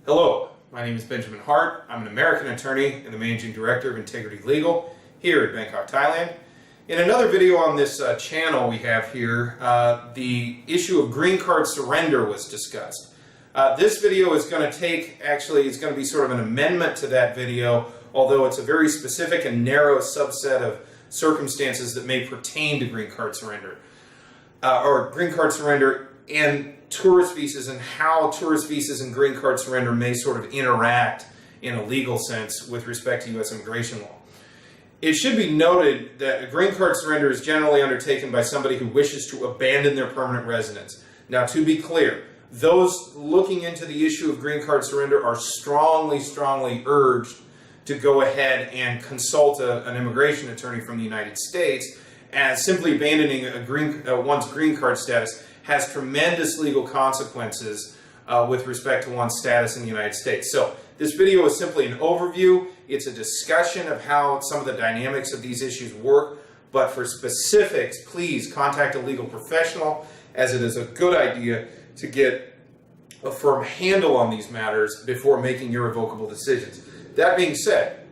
Hello, my name is Benjamin Hart. I'm an American attorney and the Managing Director of Integrity Legal here at Bangkok, Thailand. In another video on this channel we have here, the issue of green card surrender was discussed. This video is going to it's going to be sort of an amendment to that video, although it's a very specific and narrow subset of circumstances that may pertain to green card surrender. And tourist visas, and how tourist visas and green card surrender may sort of interact in a legal sense with respect to U.S. immigration law. It should be noted that a green card surrender is generally undertaken by somebody who wishes to abandon their permanent residence. Now, to be clear, those looking into the issue of green card surrender are strongly urged to go ahead and consult an immigration attorney from the United States, as simply abandoning one's green card status has tremendous legal consequences with respect to one's status in the United States. So this video is simply an overview. It's a discussion of how some of the dynamics of these issues work, but for specifics, please contact a legal professional, as it is a good idea to get a firm handle on these matters before making irrevocable decisions. That being said,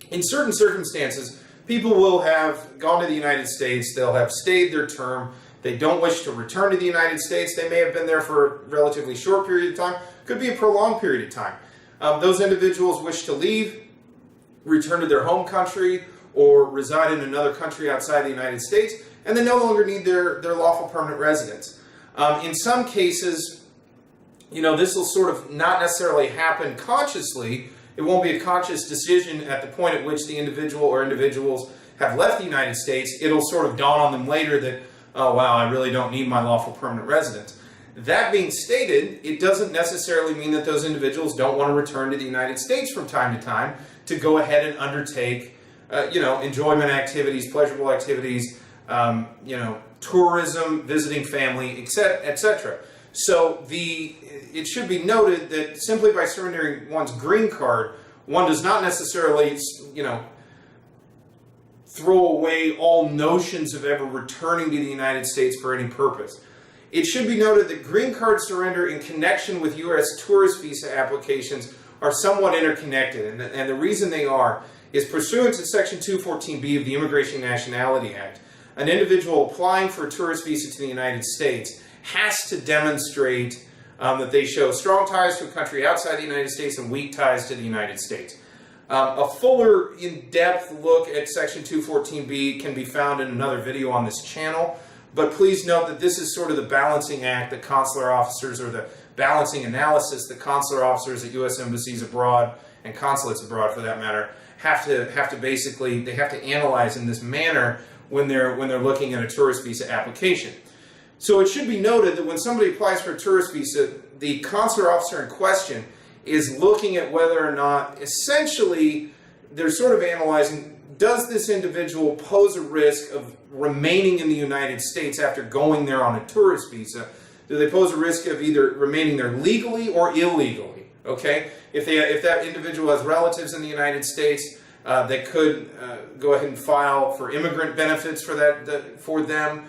in certain circumstances, people will have gone to the United States, they'll have stayed their term, they don't wish to return to the United States, they may have been there for a relatively short period of time, could be a prolonged period of time. Those individuals wish to leave, return to their home country, or reside in another country outside the United States, and they no longer need their lawful permanent residence. In some cases, this will sort of not necessarily happen consciously. It won't be a conscious decision at the point at which the individual or individuals have left the United States. It'll sort of dawn on them later that, oh wow, I really don't need my lawful permanent residence. That being stated, it doesn't necessarily mean that those individuals don't want to return to the United States from time to time to go ahead and undertake, enjoyment activities, pleasurable activities, tourism, visiting family, etc. So it should be noted that simply by surrendering one's green card, one does not necessarily, throw away all notions of ever returning to the United States for any purpose. It should be noted that green card surrender in connection with U.S. tourist visa applications are somewhat interconnected, and the reason they are is pursuant to Section 214B of the Immigration and Nationality Act, an individual applying for a tourist visa to the United States has to demonstrate that they show strong ties to a country outside the United States and weak ties to the United States. A fuller, in-depth look at Section 214B can be found in another video on this channel, but please note that this is sort of the balancing act that consular officers, or the balancing analysis that consular officers at U.S. embassies abroad, and consulates abroad for that matter, have to analyze in this manner when they're looking at a tourist visa application. So it should be noted that when somebody applies for a tourist visa, the consular officer in question is looking at whether or not, essentially, they're sort of analyzing, does this individual pose a risk of remaining in the United States after going there on a tourist visa? Do they pose a risk of either remaining there legally or illegally? Okay? If that individual has relatives in the United States, they could go ahead and file for immigrant benefits for them.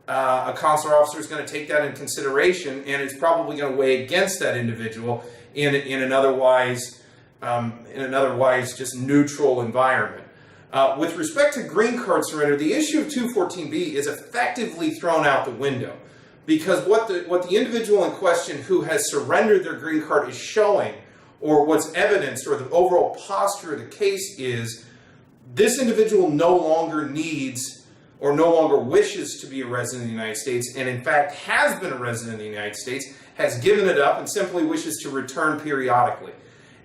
A consular officer is going to take that in consideration, and it's probably going to weigh against that individual in an otherwise just neutral environment. With respect to green card surrender, the issue of 214B is effectively thrown out the window, because what the individual in question who has surrendered their green card is showing, or what's evidenced, or the overall posture of the case is, this individual no longer needs or no longer wishes to be a resident of the United States, and in fact has been a resident of the United States, has given it up, and simply wishes to return periodically.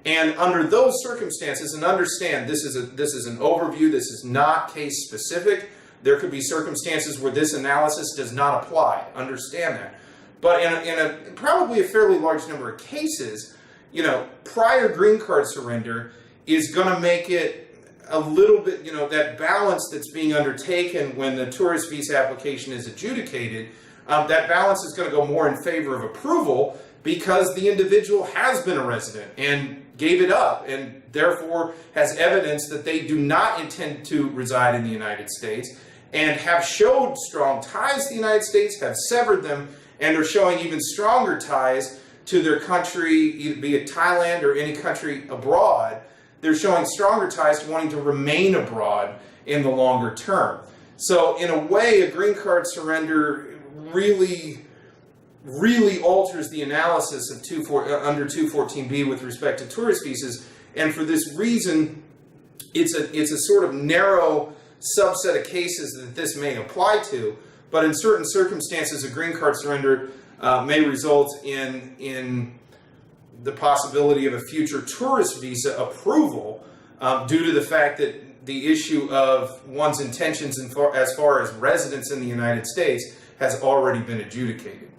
And under those circumstances, and understand this is an overview, this is not case specific, there could be circumstances where this analysis does not apply, understand that. But in probably a fairly large number of cases, prior green card surrender is going to make it a little bit, that balance that's being undertaken when the tourist visa application is adjudicated, that balance is going to go more in favor of approval, because the individual has been a resident and gave it up, and therefore has evidence that they do not intend to reside in the United States, and have showed strong ties to the United States, have severed them, and are showing even stronger ties to their country, be it Thailand or any country abroad, they're showing stronger ties to wanting to remain abroad in the longer term. So in a way, a green card surrender really alters the analysis of under 214B with respect to tourist visas, and for this reason, it's a sort of narrow subset of cases that this may apply to, but in certain circumstances, a green card surrender may result in the possibility of a future tourist visa approval due to the fact that the issue of one's intentions as far as residence in the United States has already been adjudicated.